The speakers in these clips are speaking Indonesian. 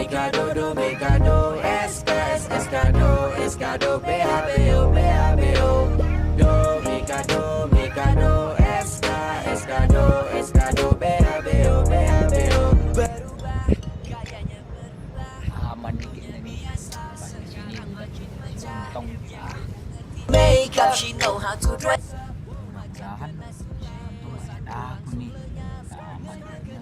Mikado, do, Mikado, SKS, Eskado, Eskado, BHBO, BHBO. Do, Mikado, Mikado, SK, Eskado, Eskado, BHBO, BHBO. Berubah, gayanya berubah. Aman nih kayaknya nih. Sampai di sini udah untung ya. Makeup, she know how to dress. Mudah-mudahan untung masih ada aku nih. Udah aman kayaknya.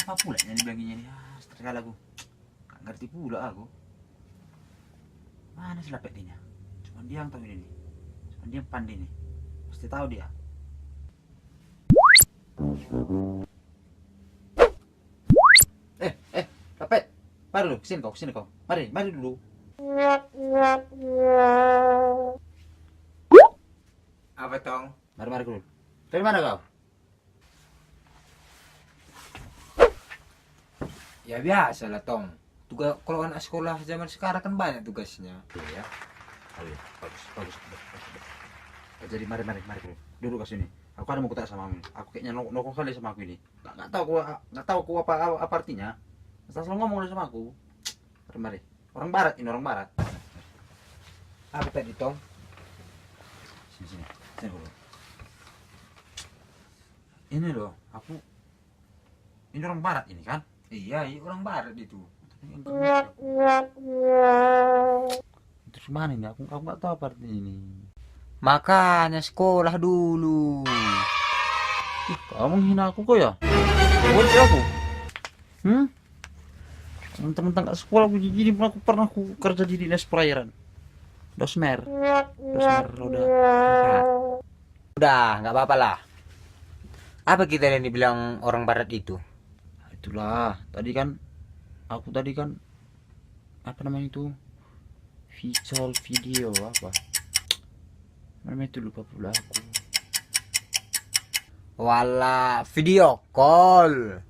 Apa pula yang dibilangnya nih? Terkala aku gak ngerti pula aku. Mana sih lapet dia? Cuma dia yang tahu ini nih. Cuma dia yang pandai nih. Pasti tahu dia. Lapet. Mari dulu, kesini kau. Mari dulu. Apa tong? Mari dulu. Dari mana kau? Ya biasa lah tong. Tugas kalau anak sekolah zaman sekarang kan banyak tugasnya. Iya. Oh iya, bagus. Jadi mari dulu. Duduk ke sini. Aku ada mau kutanya sama kamu. Aku kayaknya nongol kali sama aku ini. Nggak tahu aku apa artinya. Selalu ngomong sama aku. Mari. Orang barat ini, orang barat. Apa tadi tong? Sini dulu. Ini loh, ini orang barat ini kan? Iya, orang barat itu. Terus mana ini? Aku nggak tahu apa artinya ini. Makanya sekolah dulu. Kamu menghina aku kok ya? Kamu sih aku? Mentang-mentang gak sekolah aku jadi aku kerja di dinas perairan. Dosmer roda 4. Udah, nggak apa-apa lah. Apa kita yang dibilang orang barat itu? Nah, itulah, aku tadi kan apa namanya itu? Video apa? Namanya itu lupa pula aku. Wala, video call.